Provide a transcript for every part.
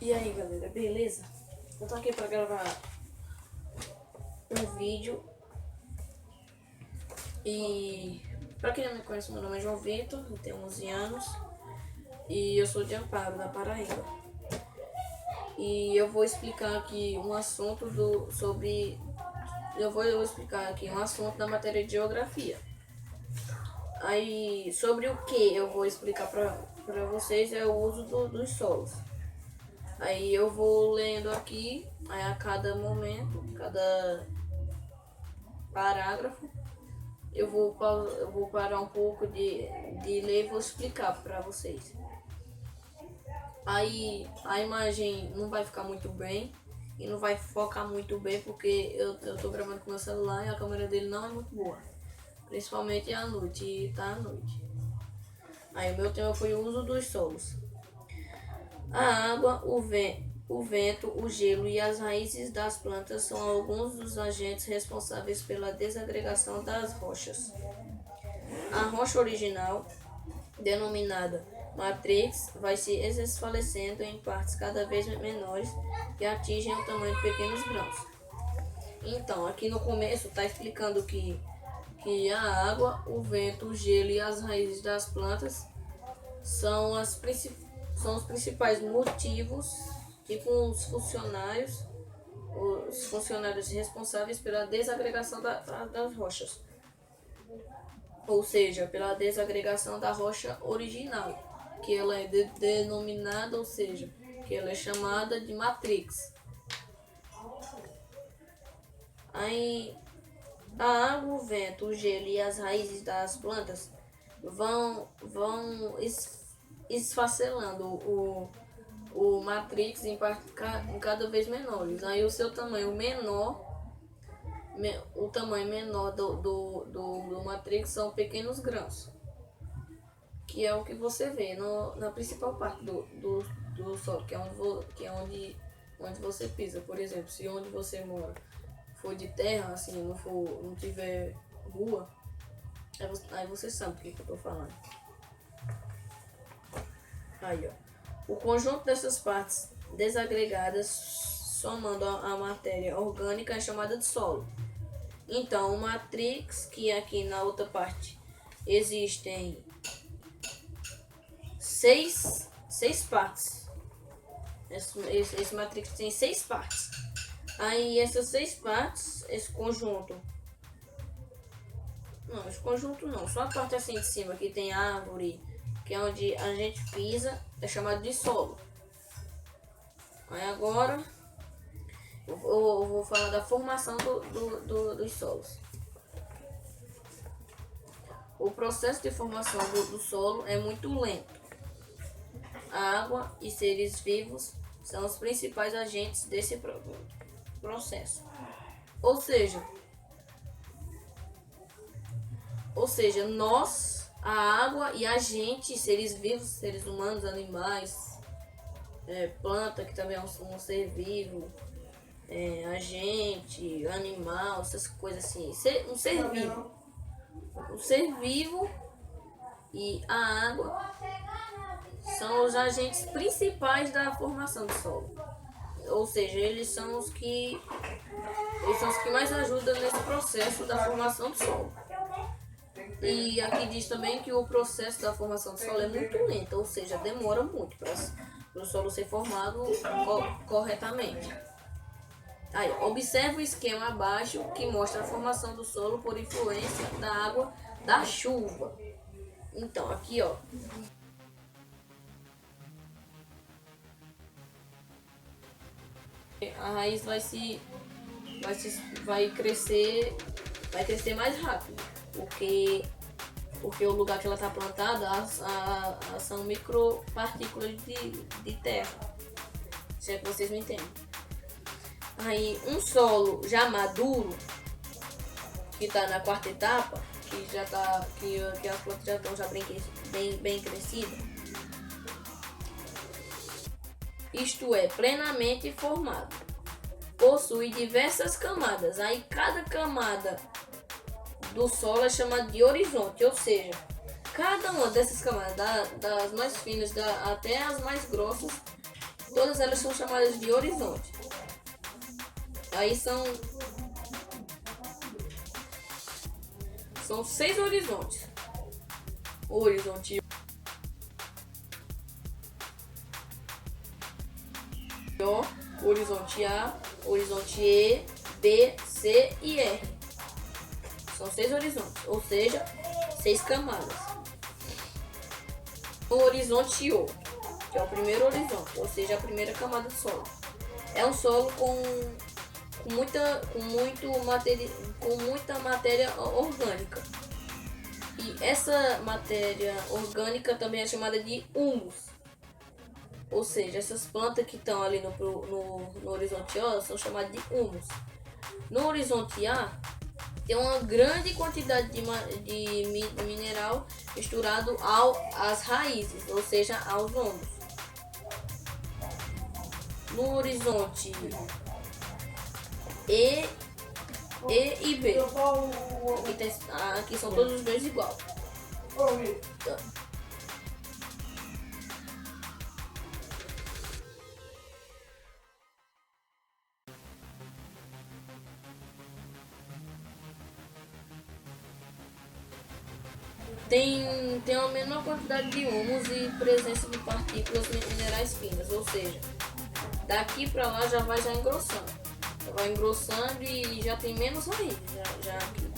E aí galera, beleza? Eu tô aqui pra gravar um vídeo. E pra quem não me conhece, meu nome é João Vitor, eu tenho 11 anos e eu sou de Amparo, da Paraíba. E eu vou explicar aqui um assunto eu vou explicar aqui um assunto da matéria de geografia. Aí, sobre o que eu vou explicar pra vocês é o uso dos solos. Aí eu vou lendo aqui, aí a cada momento, cada parágrafo, eu vou parar um pouco de ler e vou explicar para vocês. Aí a imagem não vai ficar muito bem e não vai focar muito bem porque eu tô gravando com meu celular e a câmera dele não é muito boa. Principalmente à noite, e tá à noite. Aí o meu tema foi o uso dos solos. A água, o vento, o gelo e as raízes das plantas são alguns dos agentes responsáveis pela desagregação das rochas. A rocha original, denominada matrix, vai se desfalecendo em partes cada vez menores que atingem o tamanho de pequenos grãos. Então, aqui no começo está explicando que a água, o vento, o gelo e as raízes das plantas são os principais motivos que com os funcionários responsáveis pela desagregação das rochas, ou seja, pela desagregação da rocha original, que ela é denominada, ou seja, que ela é chamada de matrix. Aí a água, o vento, o gelo e as raízes das plantas vão esfacelando o matrix em cada vez menores. Aí o seu tamanho menor, o tamanho menor do matrix são pequenos grãos, que é o que você vê na principal parte do solo, que é onde você pisa. Por exemplo, se onde você mora for de terra, assim, não tiver rua, aí você sabe o que eu tô falando. Aí, ó. O conjunto dessas partes desagregadas, somando a matéria orgânica, é chamada de solo. Então, o matrix, que aqui na outra parte existem seis partes. Esse matrix tem 6 partes. Aí essas 6 partes, esse conjunto não, só a parte assim de cima que tem árvore, que é onde a gente pisa, é chamado de solo. Aí agora eu vou falar da formação dos solos. O processo de formação do solo é muito lento. A água e seres vivos são os principais agentes desse processo. Ou seja, nós, a água e a gente, seres vivos, seres humanos, animais, planta, que também é um ser vivo, a gente, animal, essas coisas assim. Um ser vivo. O ser vivo e a água são os agentes principais da formação do solo. Ou seja, eles são os que mais ajudam nesse processo da formação do solo. E aqui diz também que o processo da formação do solo é muito lento, ou seja, demora muito para o solo ser formado corretamente. Aí, observe o esquema abaixo que mostra a formação do solo por influência da água da chuva. Então, aqui, ó. A raiz vai crescer mais rápido, porque o lugar que ela está plantada são micropartículas de terra, se é que vocês me entendem. Aí um solo já maduro, que está na quarta etapa, que as plantas já estão bem crescidas, isto é, plenamente formado, possui diversas camadas. Aí cada camada do solo é chamada de horizonte, ou seja, cada uma dessas camadas, das mais finas até as mais grossas, todas camadas elas são chamadas de horizonte. Aí são 6 horizontes. O horizonte O, horizonte A, horizonte E, B, C e R. São 6 horizontes, ou seja, 6 camadas. O horizonte O, que é o primeiro horizonte, ou seja, a primeira camada do solo. É um solo com muita matéria orgânica. E essa matéria orgânica também é chamada de humus. Ou seja, essas plantas que estão ali no horizonte O são chamadas de humus. No horizonte A tem uma grande quantidade de mineral misturado às raízes, ou seja, aos humus. No horizonte E e B. Aqui são todos os dois igual. Tem uma menor quantidade de humus e presença de partículas minerais finas, ou seja, daqui para lá já vai engrossando. Vai engrossando e já tem menos raiz, já aqui.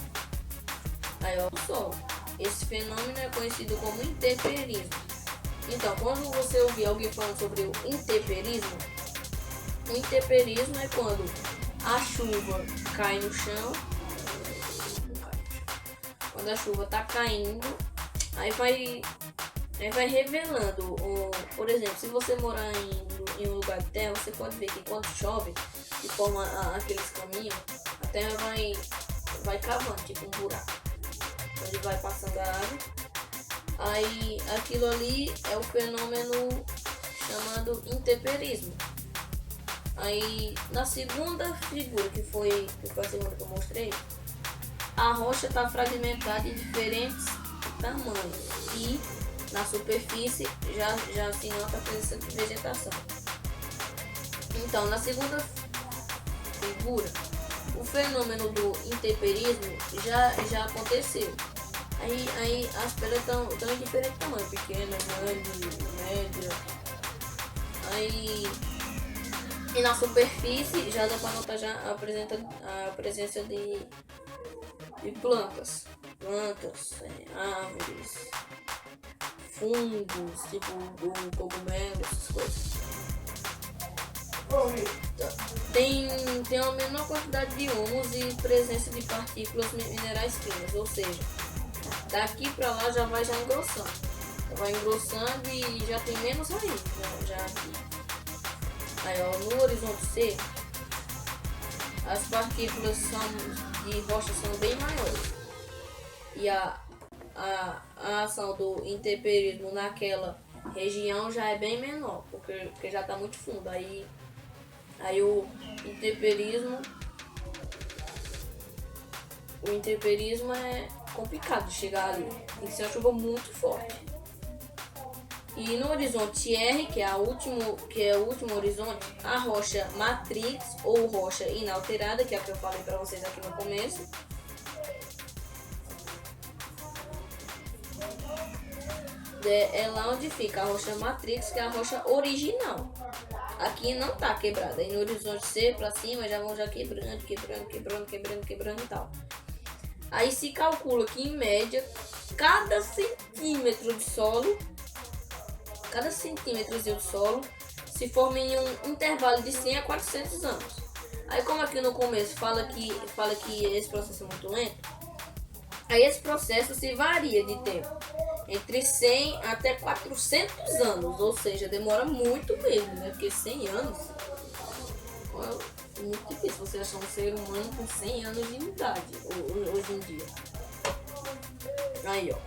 Aí ó, o solo. Esse fenômeno é conhecido como intemperismo. Então, quando você ouvir alguém falando sobre o intemperismo, o intemperismo é quando a chuva cai no chão. Quando a chuva tá caindo, aí vai revelando. Por exemplo, se você morar em um lugar de terra, você pode ver que quando chove e forma aqueles caminhos, a terra vai cavando, tipo um buraco, onde vai passando a água. Aí aquilo ali é o fenômeno chamado intemperismo. Aí na segunda figura, que foi a segunda que eu mostrei, a rocha está fragmentada em diferentes tamanhos e na superfície já se nota a presença de vegetação. Então, na segunda figura, o fenômeno do intemperismo já aconteceu. Aí as pedras estão em diferentes tamanhos, pequena, grande, média. E na superfície já dá para notar a presença de plantas, árvores, fungos, tipo cogumelo, essas coisas. Tem uma menor quantidade de humus e presença de partículas minerais finas, ou seja, daqui para lá já vai engrossando. Vai engrossando e já tem menos raiz, já aqui. Aí ó, no horizonte C, as partículas de rocha são bem maiores. E a ação do intemperismo naquela região já é bem menor, porque já está muito fundo. Aí o intemperismo é complicado de chegar ali. Tem que ser uma chuva muito forte. E no horizonte R, que é o último horizonte, a rocha matrix ou rocha inalterada, que é a que eu falei para vocês aqui no começo, é lá onde fica a rocha matrix, que é a rocha original. Aqui não tá quebrada. Aí no horizonte C para cima já vão quebrando e tal. Aí se calcula que em média cada centímetro de solo se forma em um intervalo de 100 a 400 anos. Aí como aqui no começo fala que esse processo é muito lento, aí esse processo se varia de tempo entre 100 até 400 anos, ou seja, demora muito mesmo, né? Porque 100 anos é muito difícil você achar um ser humano com 100 anos de idade hoje em dia. Aí ó,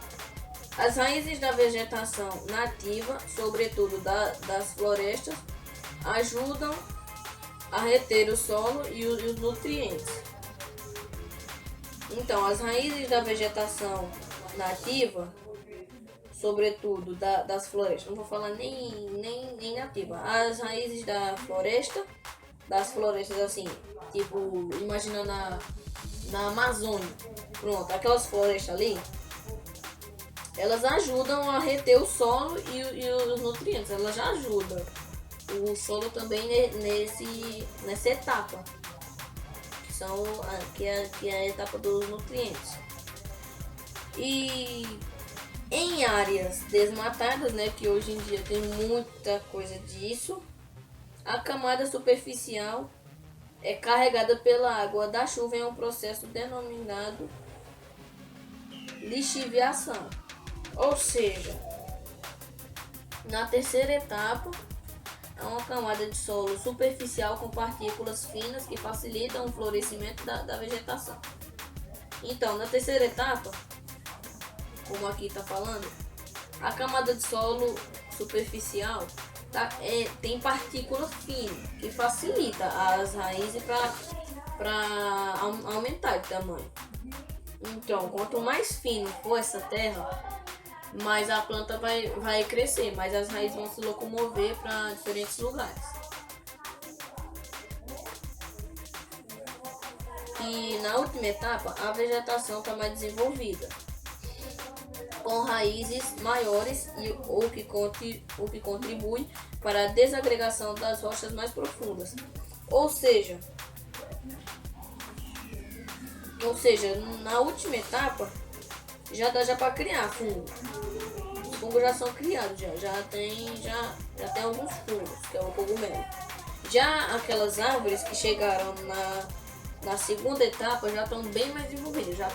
as raízes da vegetação nativa, sobretudo das florestas, ajudam a reter o solo e os nutrientes. Então, as raízes da vegetação nativa, sobretudo das florestas, não vou falar nem nativa, as raízes da floresta, das florestas assim, tipo, imagina na Amazônia, pronto, aquelas florestas ali, elas ajudam a reter o solo e os nutrientes, elas já ajudam o solo também nessa etapa, que é a etapa dos nutrientes. E em áreas desmatadas, né, que hoje em dia tem muita coisa disso, a camada superficial é carregada pela água da chuva em um processo denominado lixiviação. Ou seja, na terceira etapa, há uma camada de solo superficial com partículas finas que facilitam o florescimento da vegetação. Então, na terceira etapa, como aqui está falando, a camada de solo superficial tem partículas finas que facilita as raízes para aumentar de tamanho. Então, quanto mais fino for essa terra, mais a planta vai crescer, mais as raízes vão se locomover para diferentes lugares. E na última etapa, a vegetação está mais desenvolvida, com raízes maiores o que contribui para a desagregação das rochas mais profundas. Ou seja, na última etapa já dá para criar fungo. Os fungos já são criados, já tem alguns fungos, que é o cogumelo. Já aquelas árvores que chegaram na segunda etapa já estão bem mais desenvolvidas,